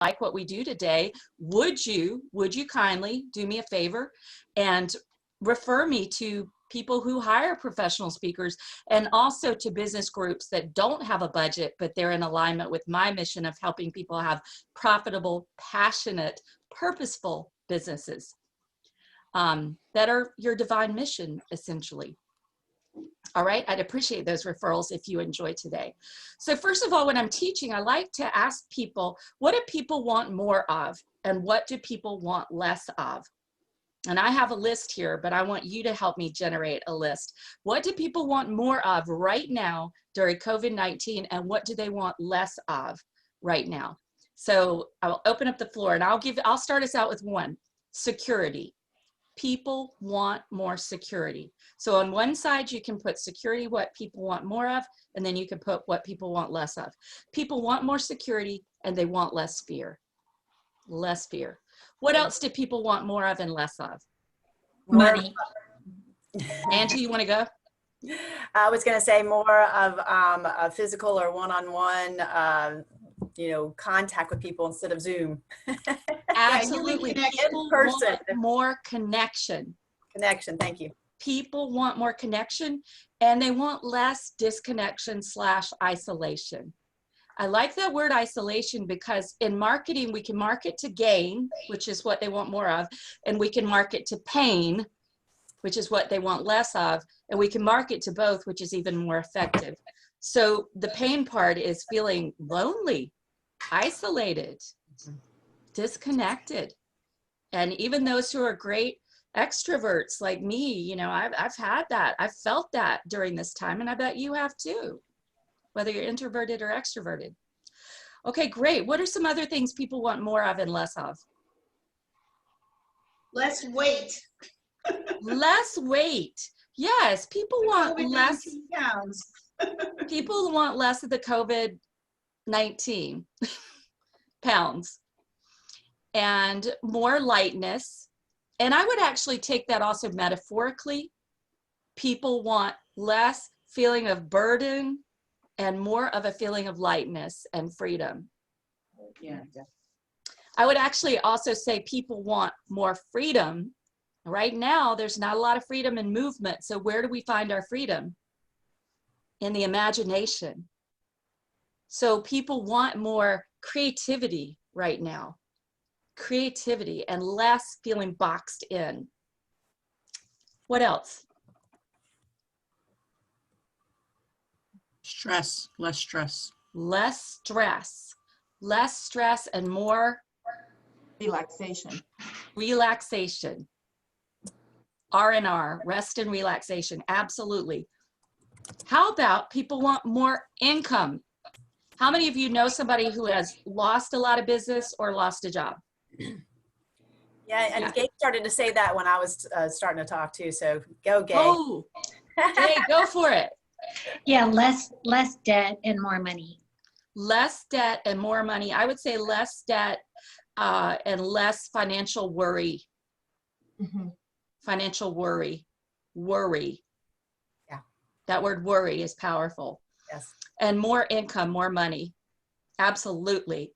like what we do today, would you kindly do me a favor and refer me to people who hire professional speakers, and also to business groups that don't have a budget, but they're in alignment with my mission of helping people have profitable, passionate, purposeful businesses that are your divine mission, essentially. All right, I'd appreciate those referrals if you enjoy today. So first of all, when I'm teaching, I like to ask people, what do people want more of? And what do people want less of? And I have a list here, but I want you to help me generate a list. What do people want more of right now during COVID-19, and what do they want less of right now? So I'll open up the floor, and I'll start us out with one: security. People want more security. So on one side, you can put security, what people want more of, and then you can put what people want less of. People want more security, and they want less fear. Less fear. What else do people want more of and less of? Money. Angie, you want to go? I was going to say more of a physical or one-on-one, contact with people instead of Zoom. Absolutely. People want more connection. Connection, thank you. People want more connection, and they want less disconnection / isolation. I like that word isolation because in marketing, we can market to gain, which is what they want more of, and we can market to pain, which is what they want less of, and we can market to both, which is even more effective. So the pain part is feeling lonely, isolated, disconnected. And even those who are great extroverts like me, I've had that. I've felt that during this time, and I bet you have too, whether you're introverted or extroverted. Okay, great. What are some other things people want more of and less of? Less weight. Less weight. Yes, people want less pounds. People want less of the COVID-19 pounds and more lightness. And I would actually take that also metaphorically. People want less feeling of burden and more of a feeling of lightness and freedom. Yeah. I would actually also say people want more freedom. Right now, there's not a lot of freedom in movement. So where do we find our freedom? In the imagination. So people want more creativity right now. Creativity and less feeling boxed in. What else? Stress, less stress. Less stress. Less stress and more Relaxation. relaxation. R&R, rest and relaxation, absolutely. How about people want more income? How many of you know somebody who has lost a lot of business or lost a job? Yeah, and Gabe started to say that when I was starting to talk too, so go Gabe. Oh, Jay, go for it. Yeah, less debt and more money. Less debt and more money. I would say less debt and less financial worry. Mm-hmm. Financial worry. Worry. Yeah. That word worry is powerful. Yes. And more income, more money. Absolutely.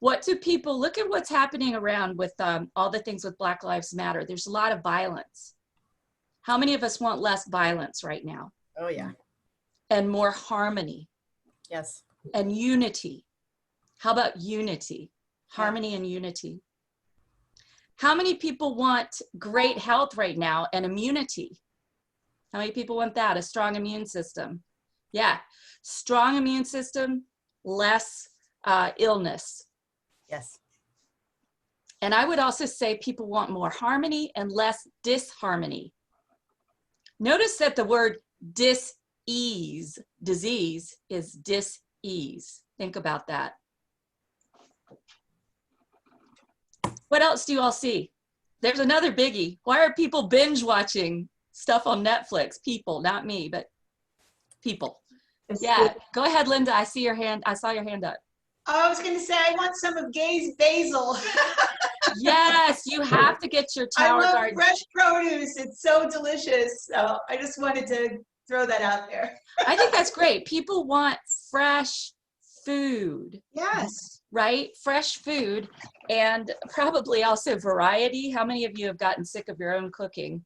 What do people, look at what's happening around with all the things with Black Lives Matter. There's a lot of violence. How many of us want less violence right now? Oh, yeah. And more harmony. Yes. And unity. How about unity? Harmony and unity. How many people want great health right now and immunity? How many people want that? A strong immune system. Yeah. Strong immune system, less illness. Yes. And I would also say people want more harmony and less disharmony. Notice that the word disease is dis-ease. Think about that. What else do you all see? There's another biggie. Why are people binge watching stuff on Netflix? People, not me, but people. Yeah, go ahead, Linda. I see your hand. I saw your hand up. I was going to say, I want some of Gay's basil. Yes, you have to get your I tower love garden. fresh produce. It's so delicious. So I just wanted to throw that out there. I think that's great. People want fresh food, Yes. right? Fresh food, and probably also variety. How many of you have gotten sick of your own cooking?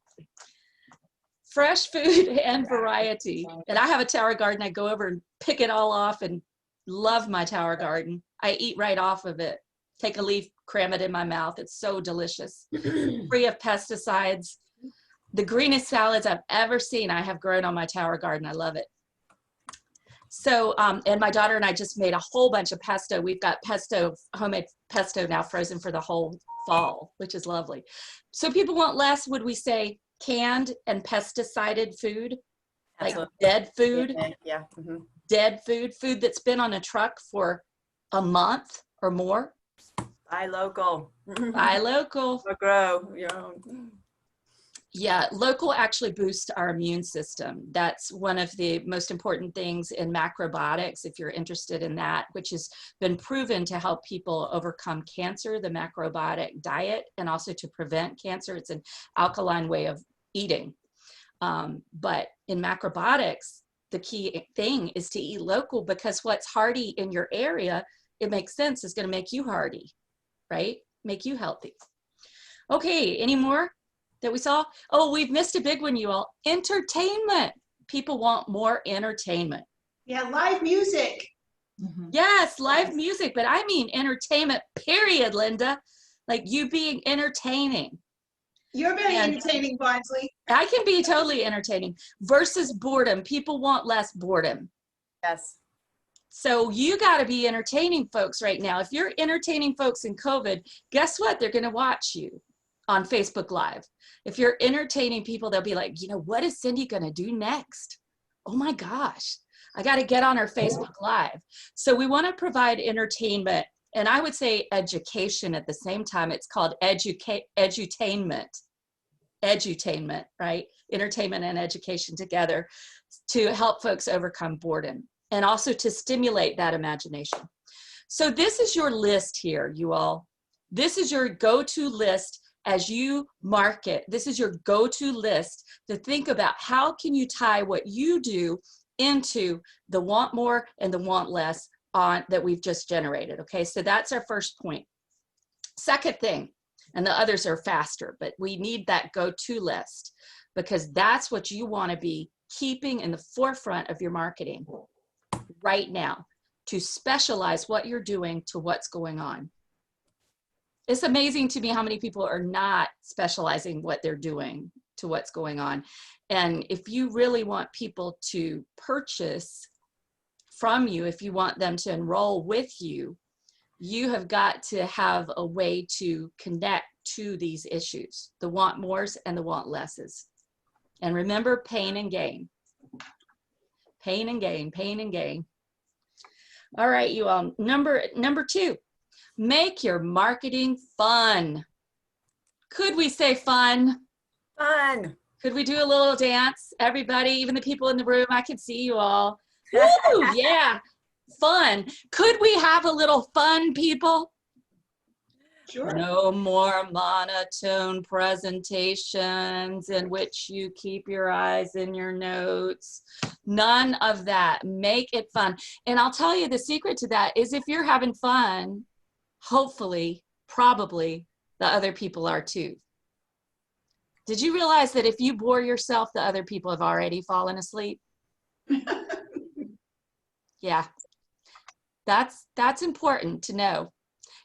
Fresh food and variety. And I have a tower garden. I go over and pick it all off and love my tower garden. I eat right off of it. Take a leaf, cram it in my mouth. It's so delicious. Free of pesticides. The greenest salads I've ever seen I have grown on my tower garden. I love it. So, and my daughter and I just made a whole bunch of pesto. We've got pesto, homemade pesto now frozen for the whole fall, which is lovely. So people want less, would we say, canned and pesticided food? Like Absolutely. dead food? Yeah. Mm-hmm. Dead food, food that's been on a truck for a month or more. Buy local. Buy local. Or grow your own. Yeah, local actually boosts our immune system. That's one of the most important things in macrobiotics, if you're interested in that, which has been proven to help people overcome cancer, the macrobiotic diet, and also to prevent cancer. It's an alkaline way of eating. But in macrobiotics, the key thing is to eat local, because what's hardy in your area, it makes sense, is going to make you hardy, right? Make you healthy. Okay, any more that we saw? Oh, we've missed a big one, you all. Entertainment. People want more entertainment. Yeah, live music. Yes, live music, but I mean entertainment, period, Linda. Like you being entertaining. You're very And entertaining, Barnsley. I can be totally entertaining versus boredom. People want less boredom. Yes. So you got to be entertaining folks right now. If you're entertaining folks in COVID, guess what? They're going to watch you on Facebook Live. If you're entertaining people, they'll be like, you know, what is Cindy going to do next? Oh my gosh, I got to get on her Facebook Live. So we want to provide entertainment, and I would say education at the same time. It's called edutainment, right? Entertainment and education together to help folks overcome boredom and also to stimulate that imagination. So this is your list here, you all. This is your go-to list as you market. This is your go-to list to think about how can you tie what you do into the want more and the want less on that we've just generated. Okay, so that's our first point. Second thing, and the others are faster, but we need that go-to list because that's what you want to be keeping in the forefront of your marketing right now, to specialize what you're doing to what's going on. It's amazing to me how many people are not specializing what they're doing to what's going on. And if you really want people to purchase from you, if you want them to enroll with you, you have got to have a way to connect to these issues, the want mores and the want lesses. And remember, pain and gain. Pain and gain, pain and gain. All right, you all. Number two, make your marketing fun. Could we say fun? Fun. Could we do a little dance? Everybody, even the people in the room, I can see you all. Woo, yeah, fun. Could we have a little fun, people? Sure. No more monotone presentations in which you keep your eyes in your notes. None of that. Make it fun. And I'll tell you the secret to that is if you're having fun, hopefully, probably the other people are too. Did you realize that if you bore yourself, the other people have already fallen asleep? Yeah, that's important to know.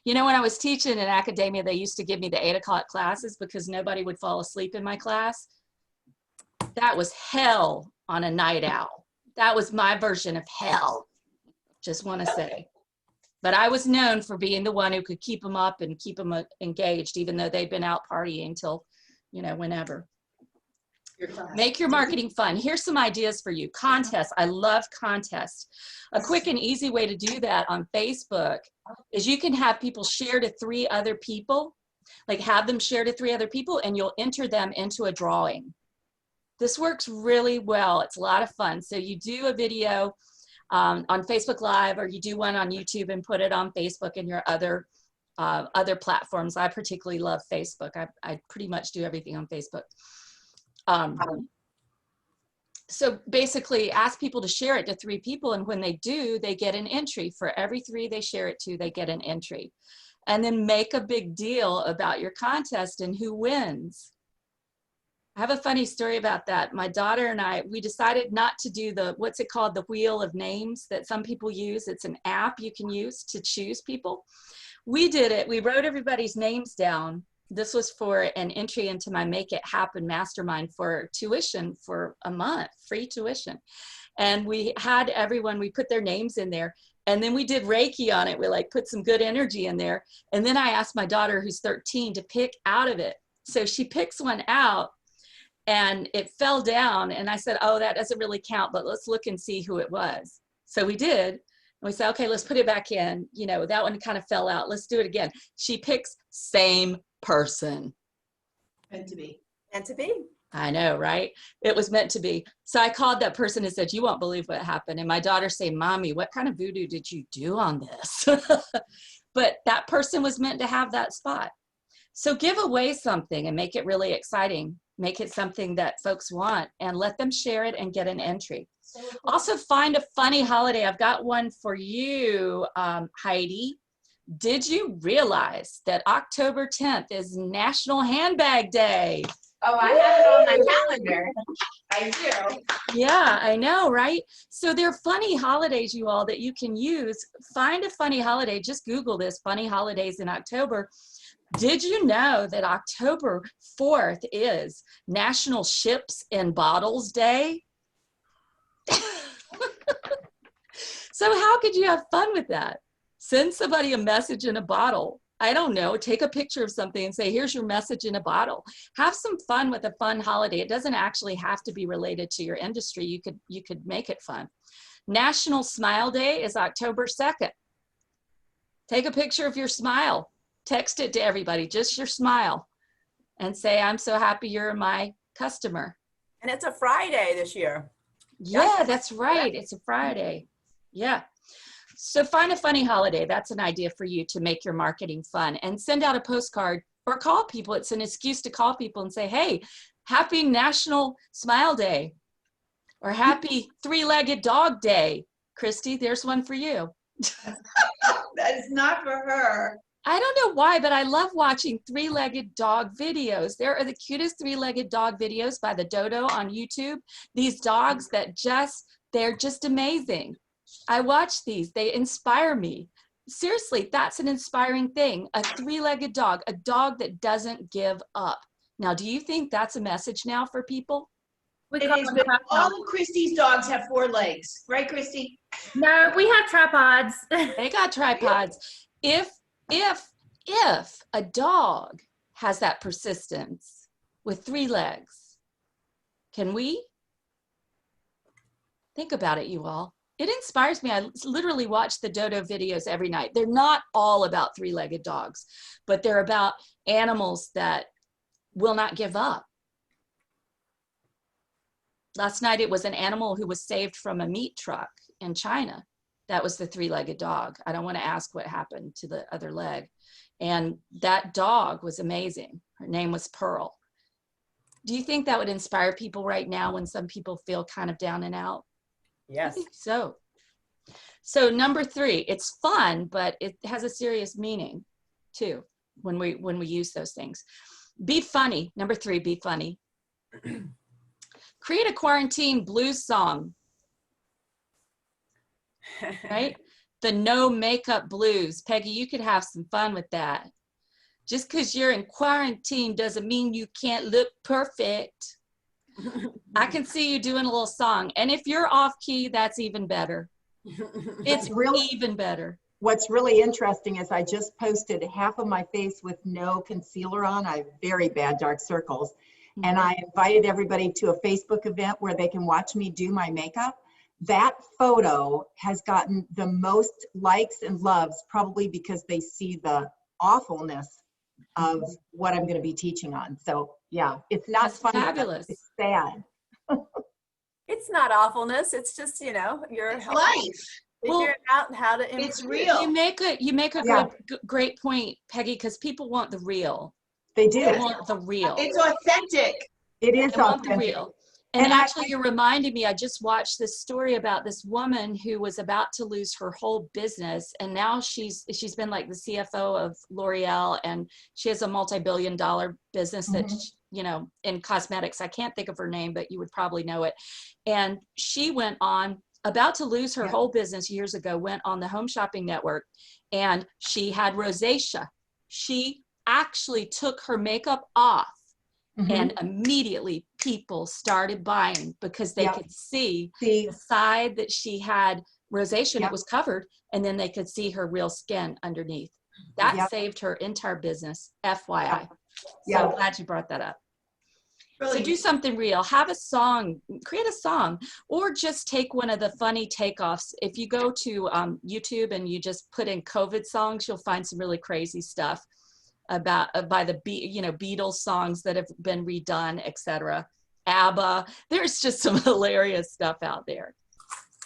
You know, when I was teaching in academia, they used to give me the 8 o'clock classes because nobody would fall asleep in my class. That was hell on a night owl. That was my version of hell, just want to say. But I was known for being the one who could keep them up and keep them engaged, even though they'd been out partying till, you know, whenever. Make your marketing fun. Here's some ideas for you. Contests. I love contests. A quick and easy way to do that on Facebook is you can have people share to 3 other people, like have them share to 3 other people, and you'll enter them into a drawing. This works really well. It's a lot of fun. So you do a video on Facebook Live, or you do one on YouTube and put it on Facebook and your other platforms. I particularly love Facebook. I pretty much do everything on Facebook. So basically ask people to share it to 3 people. And when they do, they get an entry. For every 3 they share it to, they get an entry. And then make a big deal about your contest and who wins. I have a funny story about that. My daughter and I, we decided not to do the, what's it called? The wheel of names that some people use. It's an app you can use to choose people. We did it. We wrote everybody's names down. This was for an entry into my Make It Happen mastermind for tuition for a month, free tuition. And we had everyone, we put their names in there. And then we did Reiki on it. We like put some good energy in there. And then I asked my daughter, who's 13, to pick out of it. So she picks one out. And it fell down, and I said, oh, that doesn't really count, but let's look and see who it was. So we did, and we said, okay, let's put it back in. You know, that one kind of fell out. Let's do it again. She picks same person. Meant to be. Meant to be. I know, right? It was meant to be. So I called that person and said, you won't believe what happened. And my daughter said, Mommy, what kind of voodoo did you do on this? But that person was meant to have that spot. So give away something and make it really exciting. Make it something that folks want and let them share it and get an entry. Also find a funny holiday. I've got one for you, Heidi. Did you realize that October 10th is National Handbag Day? Oh, I have it on my calendar. I do. Yeah, I know, right? So there are funny holidays, you all, that you can use. Find a funny holiday. Just Google this, funny holidays in October. Did you know that October 4th is National Ships and Bottles Day? So how could you have fun with that? Send somebody a message in a bottle. I don't know, take a picture of something and say, here's your message in a bottle. Have some fun with a fun holiday. It doesn't actually have to be related to your industry. You could make it fun. National Smile Day is October 2nd. Take a picture of your smile. Text it to everybody, just your smile, and say, I'm so happy you're my customer. And it's a Friday this year. Yeah, that's right. It's a Friday. Yeah. So find a funny holiday. That's an idea for you to make your marketing fun, and send out a postcard or call people. It's an excuse to call people and say, hey, happy National Smile Day, or happy 3-legged dog day. Christy, there's one for you. That is not for her. I don't know why, but I love watching 3-legged dog videos. There are the cutest 3-legged dog videos by the Dodo on YouTube. These dogs that they're just amazing. I watch these, they inspire me. Seriously, that's an inspiring thing. A 3-legged dog, a dog that doesn't give up. Now, do you think that's a message now for people? It is, but all of Christy's dogs have 4 legs. Right, Christy? No, we have tripods. They got tripods. If a dog has that persistence with 3 legs, can we? Think about it, you all. It inspires me. I literally watch the Dodo videos every night. They're not all about 3-legged dogs, but they're about animals that will not give up. Last night, it was an animal who was saved from a meat truck in China. That was the 3-legged dog. I don't want to ask what happened to the other leg. And that dog was amazing. Her name was Pearl. Do you think that would inspire people right now when some people feel kind of down and out? Yes. I think so. So number 3, it's fun, but it has a serious meaning too when we use those things. Be funny. Number 3, be funny. Create a quarantine blues song. Right? The no makeup blues. Peggy, you could have some fun with that. Just because you're in quarantine doesn't mean you can't look perfect. I can see you doing a little song. And if you're off key, that's even better. It's really even better. What's really interesting is I just posted half of my face with no concealer on. I have very bad dark circles. And I invited everybody to a Facebook event where they can watch me do my makeup. That photo has gotten the most likes and loves, probably because they see the awfulness of what I'm going to be teaching on. So yeah, it's not funny. Fabulous. It's sad. It's not awfulness. It's just, you know, you're Life. figuring out how to improve. It's real. You make a Yeah. great point, Peggy, because people want the real. They do. They want the real. It's authentic. It is They want the authentic. real. And actually, you're reminding me, I just watched this story about this woman who was about to lose her whole business. And now she's been like the CFO of L'Oreal, and she has a multi-billion-dollar business that, you know, in cosmetics. I can't think of her name, but you would probably know it. And she went on, about to lose her whole business years ago, went on the Home Shopping Network, and she had rosacea. She actually took her makeup off. And immediately people started buying because they could see the side that she had rosacea, and it was covered, and then they could see her real skin underneath. That saved her entire business, FYI. So glad you brought that up. So do something real, have a song, create a song, or just take one of the funny takeoffs. If you go to YouTube and you just put in COVID songs, you'll find some really crazy stuff about by the Beatles songs that have been redone, etc. ABBA. There's just some hilarious stuff out there.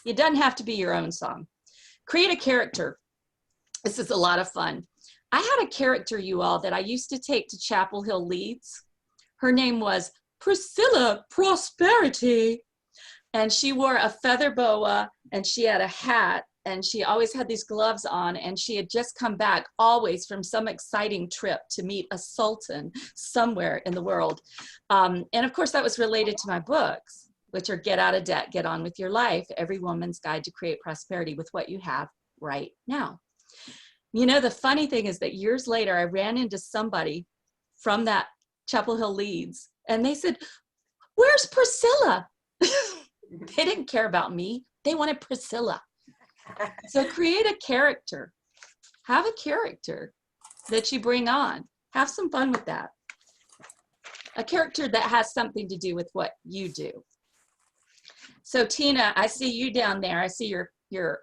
It doesn't have to be your own song. Create a character. This is a lot of fun. I had a character, you all, that I used to take to Chapel Hill Leads. Her name was Priscilla Prosperity, and she wore a feather boa, and she had a hat, and she always had these gloves on, and she had just come back always from some exciting trip to meet a sultan somewhere in the world. And of course that was related to my books, which are Get Out of Debt, Get On With Your Life, Every Woman's Guide to Create Prosperity with What You Have Right Now. You know, the funny thing is that years later, I ran into somebody from that Chapel Hill Leads, and they said, "Where's Priscilla?" They didn't care about me. They wanted Priscilla. So create a character. Have a character that you bring on. Have some fun with that. A character that has something to do with what you do. So Tina, I see you down there. I see your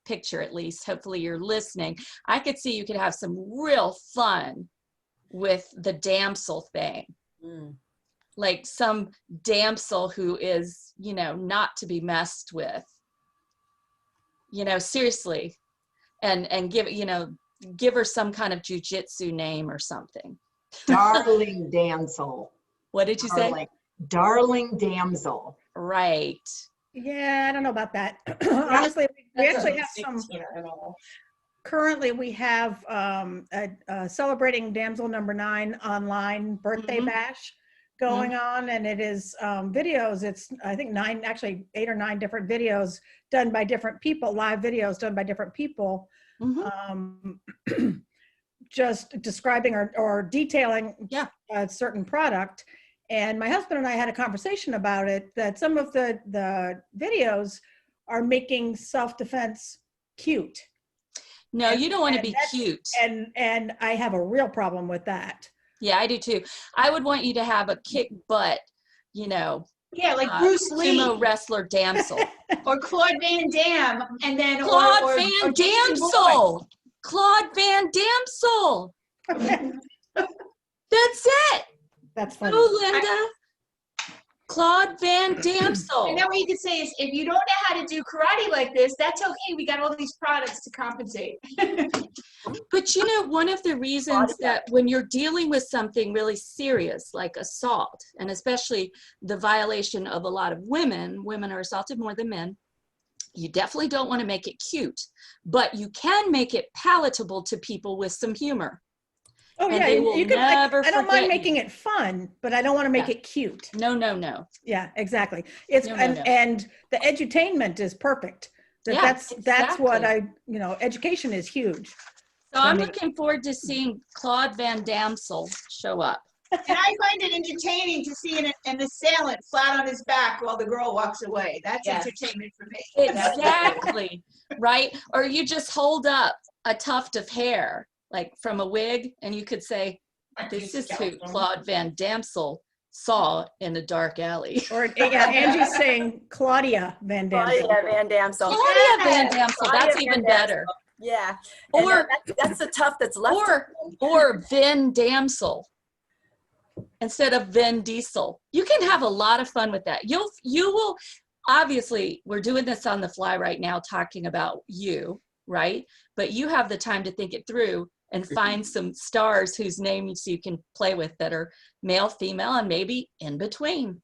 picture, at least. Hopefully you're listening. I could see you could have some real fun with the damsel thing. Like some damsel who is, you know, not to be messed with. You know, seriously, and give her some kind of jujitsu name or something. Darling damsel. What did you say? Darling damsel. Right. Yeah, I don't know about that. Honestly, we actually have some. Currently, we have a celebrating damsel number 9 online birthday bash going on, and it is videos. It's, I think, 8 or 9 different videos done by different people, live videos done by different people, just describing or detailing a certain product. And my husband and I had a conversation about it, that some of the videos are making self-defense cute. No, you don't want to be cute. And I have a real problem with that. Yeah, I do too. I would want you to have a kick butt, you know. Yeah, like Bruce Lee. Sumo wrestler damsel. Or Claude Van Damme. And then Claude Van Damsel. Claude Van Damsel. That's it. That's funny. Oh, Linda. Claude Van Damsel. And then what you could say is, if you don't know how to do karate like this, that's okay. We got all these products to compensate. But you know, one of the reasons that when you're dealing with something really serious like assault, and especially the violation of a lot of women are assaulted more than men, you definitely don't want to make it cute, but you can make it palatable to people with some humor. Oh, and yeah, you can never I don't mind making it fun, but I don't want to make it cute. No, no, no. Yeah, exactly. It's and the edutainment is perfect. That's what education is huge. So I'm looking forward to seeing Claude Van Damsel show up. And I find it entertaining to see an assailant flat on his back while the girl walks away. That's entertainment for me. Exactly. Right? Or you just hold up a tuft of hair, like from a wig, and you could say, "This is who Claude Van Damsel saw in a dark alley." Or Angie's saying Claudia Van Damsel. Claudia Van Damsel. Claudia Van Damsel. That's even better. Yeah. Or that's the tough that's left. Or Vin Damsel instead of Vin Diesel. You can have a lot of fun with that. You will, obviously, we're doing this on the fly right now, talking about you, right? But you have the time to think it through and find some stars whose names you can play with that are male, female, and maybe in between.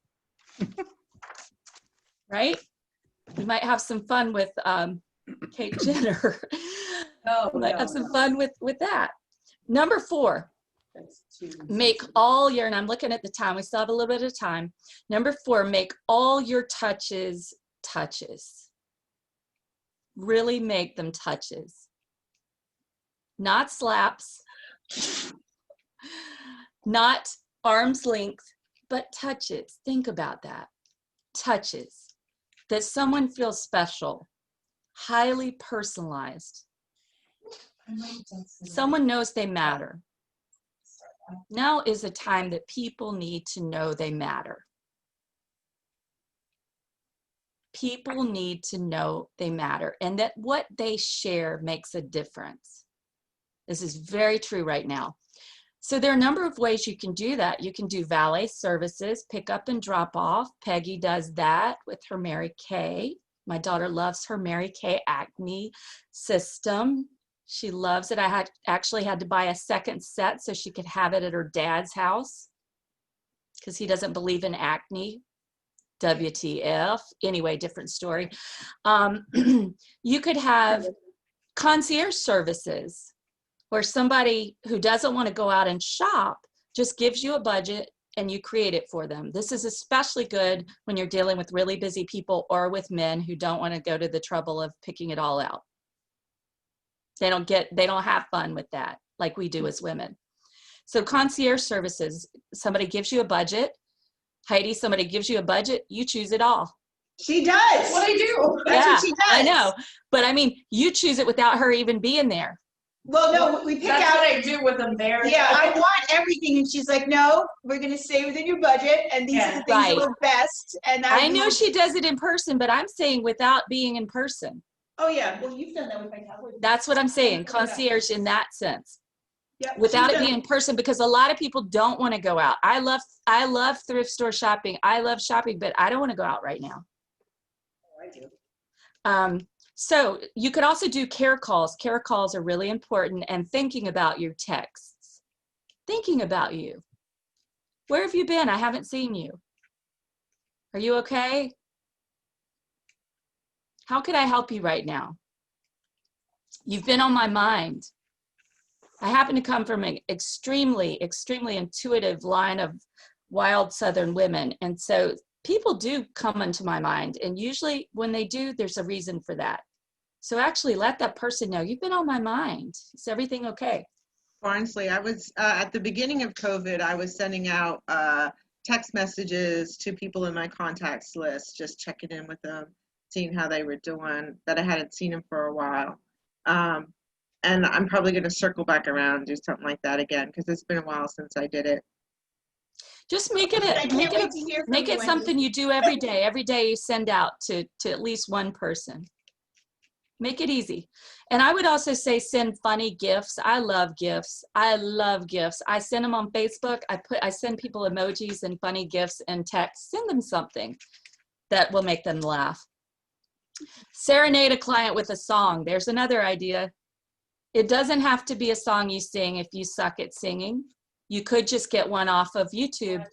Right? We might have some fun with Kate Jenner. No, Might have no, some fun with that. Number 4, that's too make all your, and I'm looking at the time, we still have a little bit of time. Number 4, make all your touches touches. Really make them touches. Not slaps, not arm's length, but touches. Think about that. Touches. That someone feels special, highly personalized. Someone knows they matter. Now is a time that people need to know they matter. People need to know they matter and that what they share makes a difference. This is very true right now. So there are a number of ways you can do that. You can do valet services, pick up and drop off. Peggy does that with her Mary Kay. My daughter loves her Mary Kay Acne system. She loves it. I actually had to buy a second set so she could have it at her dad's house because he doesn't believe in acne. WTF. Anyway, different story. You could have concierge services where somebody who doesn't want to go out and shop just gives you a budget and you create it for them. This is especially good when you're dealing with really busy people or with men who don't want to go to the trouble of picking it all out. They don't have fun with that like we do as women. So concierge services, somebody gives you a budget. Heidi, somebody gives you a budget, you choose it all. She does. What I do. That's Yeah, what she does. I know. But I mean, you choose it without her even being there. Well, no, we pick That's out. what I do with them there. Yeah, I want everything, and she's like, "No, we're going to stay within your budget, and these are the things Right. that look best." And I know she does it in person, but I'm saying without being in person. Oh yeah, well, you've done that with my cowboy. That's what I'm saying, concierge in that sense. Yep, Without she's it done being in person, because a lot of people don't want to go out. I love thrift store shopping. I love shopping, but I don't want to go out right now. I do. So you could also do care calls. Care calls are really important, and thinking about your texts. Thinking about you. Where have you been? I haven't seen you. Are you okay? How could I help you right now? You've been on my mind. I happen to come from an extremely, extremely intuitive line of wild Southern women. And so people do come into my mind. And usually when they do, there's a reason for that. So actually let that person know, you've been on my mind. Is everything okay? Barnsley, I was, at the beginning of COVID, I was sending out text messages to people in my contacts list, just checking in with them, seeing how they were doing, that I hadn't seen them for a while. And I'm probably going to circle back around and do something like that again, because it's been a while since I did it. Just make it, I can't wait to hear from make you, it Wendy. something you do every day. Every day you send out to at least one person. Make it easy. And I would also say send funny gifts. I love gifts. I love gifts. I send them on Facebook. I send people emojis and funny gifts and text. Send them something that will make them laugh. Serenade a client with a song. There's another idea. It doesn't have to be a song you sing if you suck at singing. You could just get one off of YouTube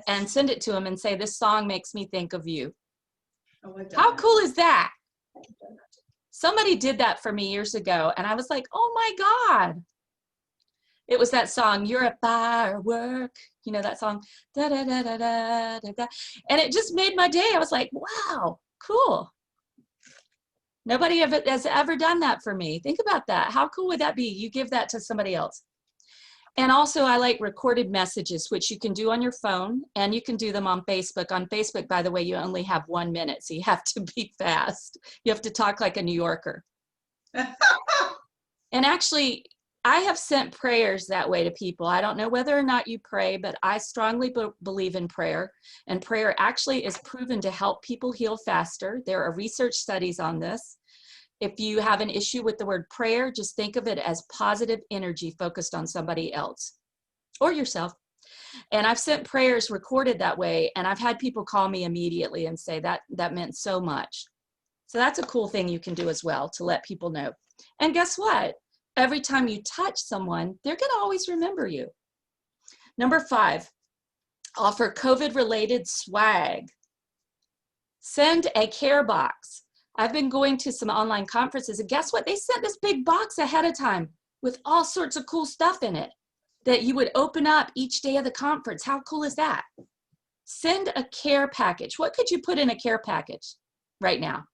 and send it to them and say, this song makes me think of you. How cool is that? Somebody did that for me years ago, and I was like, oh my God. It was that song, You're a Firework. You know that song? Da, da, da, da, da, da, da. And it just made my day. I was like, wow, cool. Nobody has ever done that for me. Think about that. How cool would that be? You give that to somebody else. And also I like recorded messages, which you can do on your phone, and you can do them on Facebook. On Facebook, by the way, you only have 1 minute, so you have to be fast. You have to talk like a New Yorker. And actually, I have sent prayers that way to people. I don't know whether or not you pray, but I strongly believe in prayer. And prayer actually is proven to help people heal faster. There are research studies on this. If you have an issue with the word prayer, just think of it as positive energy focused on somebody else or yourself. And I've sent prayers recorded that way, and I've had people call me immediately and say that meant so much. So that's a cool thing you can do as well to let people know. And guess what? Every time you touch someone, they're going to always remember you. Number 5, offer COVID-related swag. Send a care box. I've been going to some online conferences, and guess what? They sent this big box ahead of time with all sorts of cool stuff in it that you would open up each day of the conference. How cool is that? Send a care package. What could you put in a care package right now?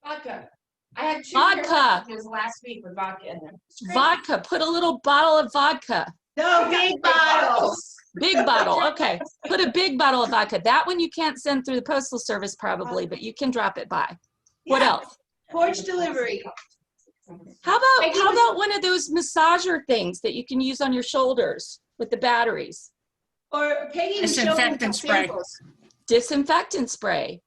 Vodka. I had 2 Vodka. packages last week with vodka in them. Vodka. Put a little bottle of vodka. No, big bottles. Big bottle. Okay. Put a big bottle of vodka. That one you can't send through the postal service probably, but you can drop it by. What Yeah. else? Porch delivery. How about one of those massager things that you can use on your shoulders with the batteries? Or Peggy was showing Disinfectant spray. samples. Disinfectant spray.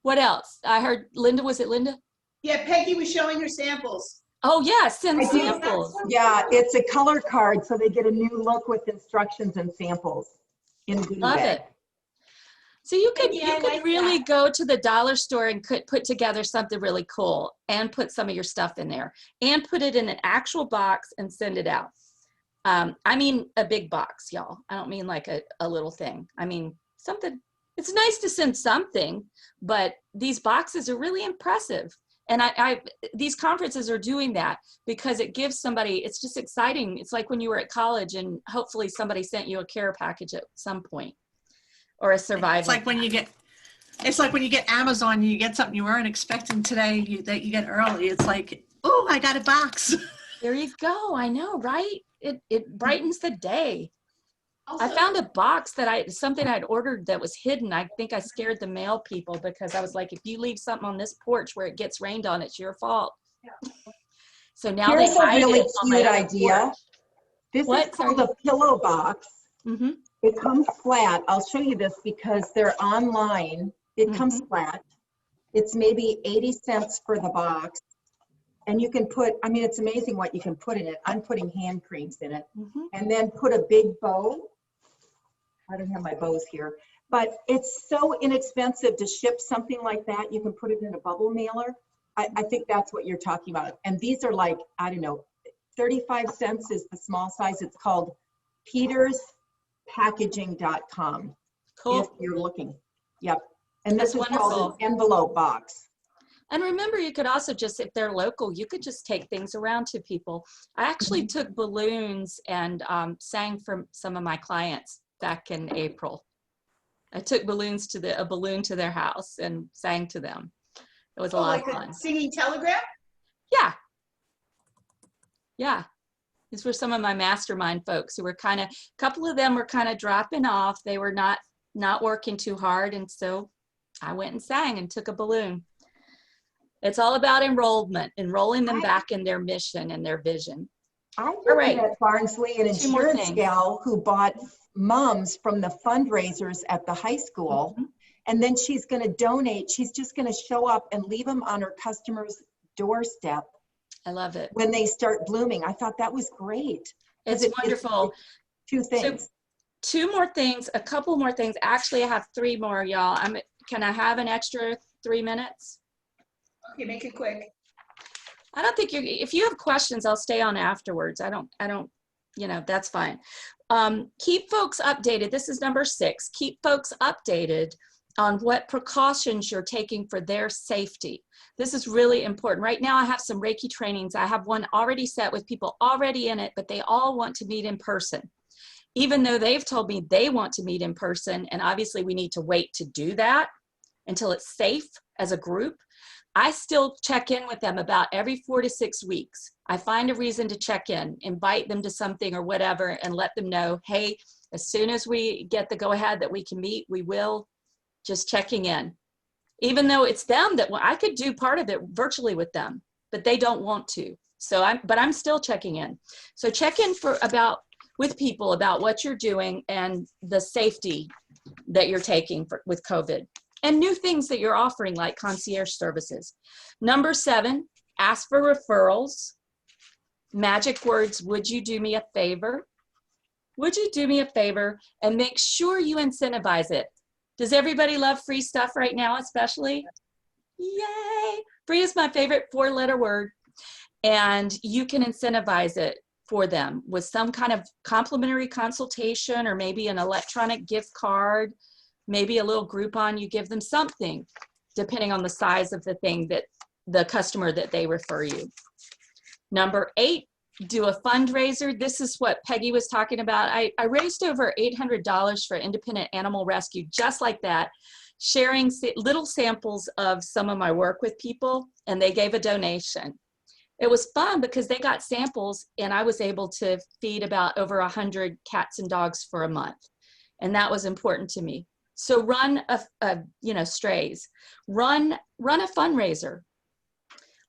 What else? I heard Linda, was it Linda? Yeah, Peggy was showing her samples. Oh yeah, send I did. samples. Yeah, it's a color card, so they get a new look with instructions and samples in a goodie Love bag. it. So you could Yeah, I like really that. go to the dollar store and put together something really cool and put some of your stuff in there and put it in an actual box and send it out. I mean a big box, y'all. I don't mean like a little thing. I mean something. It's nice to send something, but these boxes are really impressive. And these conferences are doing that because it gives somebody, it's just exciting. It's like when you were at college and hopefully somebody sent you a care package at some point or a survival. It's like when you get Amazon, you get something you weren't expecting today that you get early. It's like, oh, I got a box. There you go. I know, right? It brightens the day. I found a box that something I'd ordered that was hidden. I think I scared the mail people because I was like, if you leave something on this porch where it gets rained on, it's your fault. So now Here's they hide a really it on my cute other idea. porch. This What? is called a pillow box. Mm-hmm. It comes flat. I'll show you this because they're online. It comes flat. It's maybe 80 cents for the box. And you can put, I mean, it's amazing what you can put in it. I'm putting hand creams in it. And then put a big bow. I don't have my bows here. But it's so inexpensive to ship something like that. You can put it in a bubble mailer. I think that's what you're talking about. And these are like, I don't know, 35 cents is the small size. It's called peterspackaging.com. Cool. If you're looking. Yep. And this That's is called wonderful. an envelope box. And remember, you could also just, if they're local, you could just take things around to people. I actually took balloons and sang for some of my clients back in April. I took balloons a balloon to their house and sang to them. It was a lot of Like fun. a singing telegram? Yeah. Yeah. These were some of my mastermind folks who were a couple of them were kind of dropping off. They were not working too hard. And so I went and sang and took a balloon. It's all about enrolling them back in their mission and their vision. I All did right. at Barnsley, an 2 more insurance things. gal who bought mums from the fundraisers at the high school. And then she's going to donate. She's just going to show up and leave them on her customer's doorstep I love it. when they start blooming. I thought that was great. It's wonderful. Two things. 2 more things, a couple more things. Actually, I have 3 more, y'all. Can I have an extra 3 minutes? Okay, make it quick. I don't think if you have questions, I'll stay on afterwards. I don't, that's fine. Keep folks updated. This is number 6. Keep folks updated on what precautions you're taking for their safety. This is really important. Right now, I have some Reiki trainings. I have one already set with people already in it, but they all want to meet in person. Even though they've told me they want to meet in person, and obviously we need to wait to do that until it's safe as a group, I still check in with them about every 4 to 6 weeks. I find a reason to check in, invite them to something or whatever, and let them know, hey, as soon as we get the go-ahead that we can meet, we will. Just checking in. Even though it's them that, I could do part of it virtually with them, but they don't want to. So I'm still checking in. So check in with people about what you're doing and the safety that you're taking with COVID. And new things that you're offering, like concierge services. Number 7, ask for referrals. Magic words, would you do me a favor? Would you do me a favor? And make sure you incentivize it. Does everybody love free stuff right now, especially? Yay! Free is my favorite 4-letter word. And you can incentivize it for them with some kind of complimentary consultation or maybe an electronic gift card. Maybe a little Groupon, you give them something depending on the size of the thing that the customer that they refer you. Number 8, do a fundraiser. This is what Peggy was talking about. I raised over $800 for independent animal rescue, just like that, sharing little samples of some of my work with people, and they gave a donation. It was fun because they got samples, and I was able to feed about over 100 cats and dogs for a month. And that was important to me. So run strays, run a fundraiser.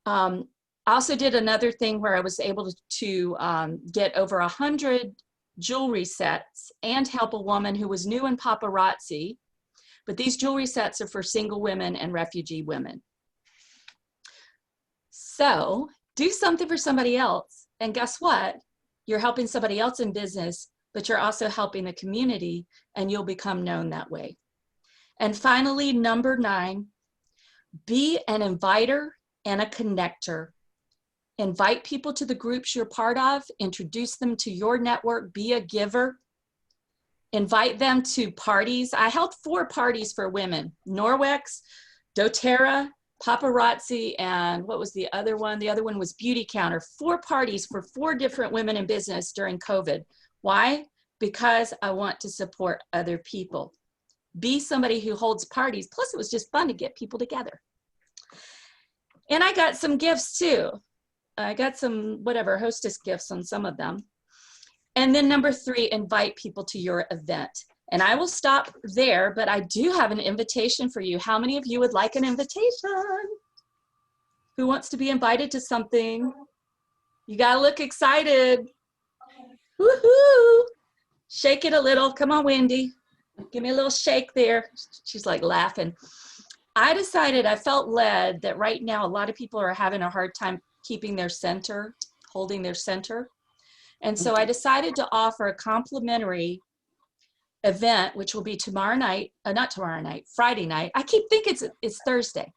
I also did another thing where I was able to get over 100 jewelry sets and help a woman who was new in paparazzi. But these jewelry sets are for single women and refugee women. So do something for somebody else. And guess what? You're helping somebody else in business, but you're also helping the community, and you'll become known that way. And finally, number 9, be an inviter and a connector. Invite people to the groups you're part of, introduce them to your network, be a giver. Invite them to parties. I held 4 parties for women: Norwex, doTERRA, Paparazzi, and what was the other one? The other one was Beauty Counter. 4 parties for 4 different women in business during COVID. Why? Because I want to support other people. Be somebody who holds parties. Plus, it was just fun to get people together. And I got some gifts too. I got some hostess gifts on some of them. And then number 3, invite people to your event. And I will stop there, but I do have an invitation for you. How many of you would like an invitation? Who wants to be invited to something? You gotta look excited. Woohoo! Shake it a little. Come on, Wendy. Give me a little shake there. She's like laughing. I decided, I felt led that right now a lot of people are having a hard time keeping their center, holding their center. And so I decided to offer a complimentary event, which will be tomorrow night, Friday night. I keep thinking it's Thursday,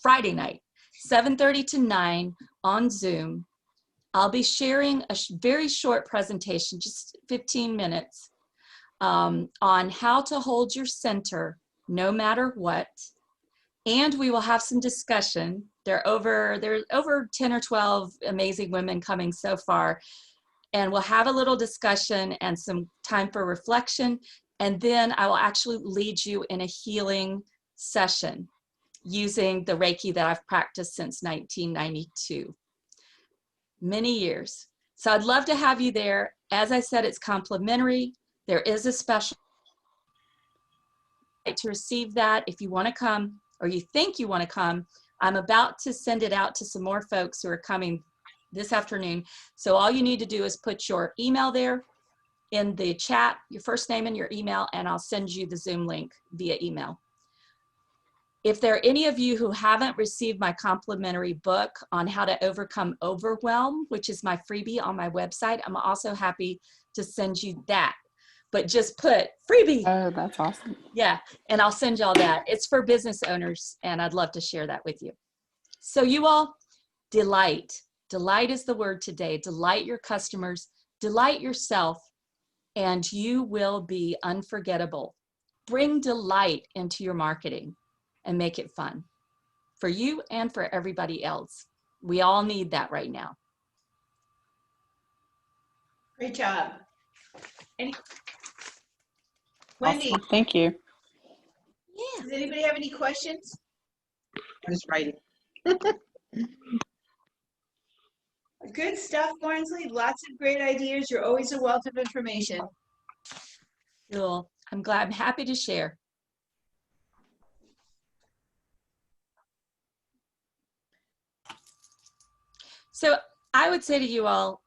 Friday night, 7:30 to 9 on Zoom. I'll be sharing a very short presentation, just 15 minutes, on how to hold your center no matter what. And we will have some discussion. There are over 10 or 12 amazing women coming so far. And we'll have a little discussion and some time for reflection. And then I will actually lead you in a healing session using the Reiki that I've practiced since 1992. Many years. So I'd love to have you there. As I said, it's complimentary. There is a special to receive that. If you want to come, or you think you want to come, I'm about to send it out to some more folks who are coming this afternoon. So all you need to do is put your email there in the chat, your first name and your email, and I'll send you the Zoom link via email. If there are any of you who haven't received my complimentary book on how to overcome overwhelm, which is my freebie on my website, I'm also happy to send you that. But just put freebie. Oh, that's awesome. Yeah, and I'll send y'all that. It's for business owners, and I'd love to share that with you. So you all, delight. Delight is the word today. Delight your customers, delight yourself, and you will be unforgettable. Bring delight into your marketing and make it fun for you and for everybody else. We all need that right now. Great job. Wendy, Awesome. Thank you. yeah. Does anybody have any questions? I'm just writing. Good stuff, Barnsley. Lots of great ideas. You're always a wealth of information. Cool. I'm glad. I'm happy to share. So I would say to you all,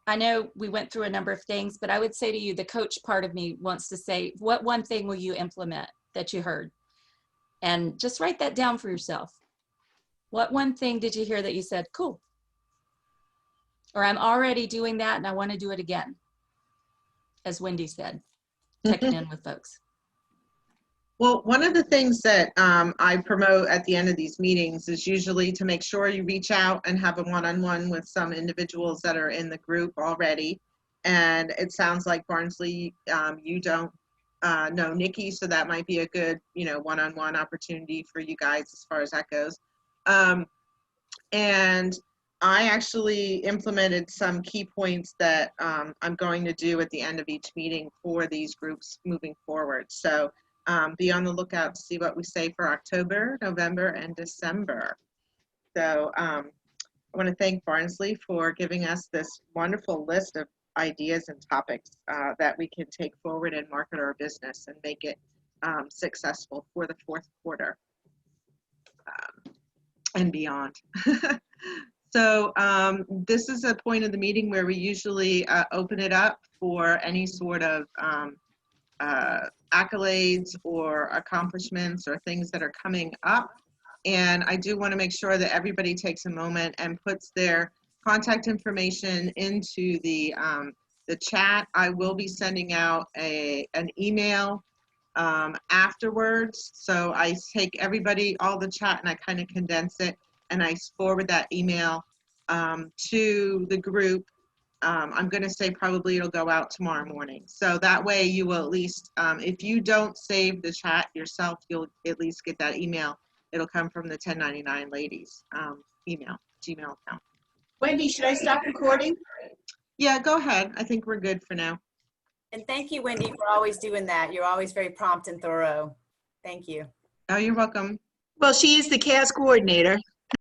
I know we went through a number of things, but I would say to you, the coach part of me wants to say, what one thing will you implement that you heard? And just write that down for yourself. What one thing did you hear that you said, cool? Or I'm already doing that and I want to do it again. As Wendy said, checking in with folks. Well, one of the things that I promote at the end of these meetings is usually to make sure you reach out and have a one-on-one with some individuals that are in the group already. And it sounds like, Barnsley, you don't know Nikki, so that might be a good, one-on-one opportunity for you guys as far as that goes. And I actually implemented some key points that I'm going to do at the end of each meeting for these groups moving forward. So be on the lookout to see what we say for October, November, and December. So I want to thank Barnsley for giving us this wonderful list of ideas and topics that we can take forward and market our business and make it successful for the fourth quarter and beyond. So this is a point of the meeting where we usually open it up for any sort of accolades or accomplishments or things that are coming up. And I do want to make sure that everybody takes a moment and puts their contact information into the chat. I will be sending out an email afterwards. So I take everybody, all the chat, and I kind of condense it, and I forward that email to the group. I'm going to say probably it'll go out tomorrow morning. So that way you will at least, if you don't save the chat yourself, you'll at least get that email. It'll come from the 1099 ladies Gmail account. Wendy, should I stop recording? Yeah, go ahead. I think we're good for now. And thank you, Wendy, for always doing that. You're always very prompt and thorough. Thank you. Oh, you're welcome. Well, she is the CAS coordinator.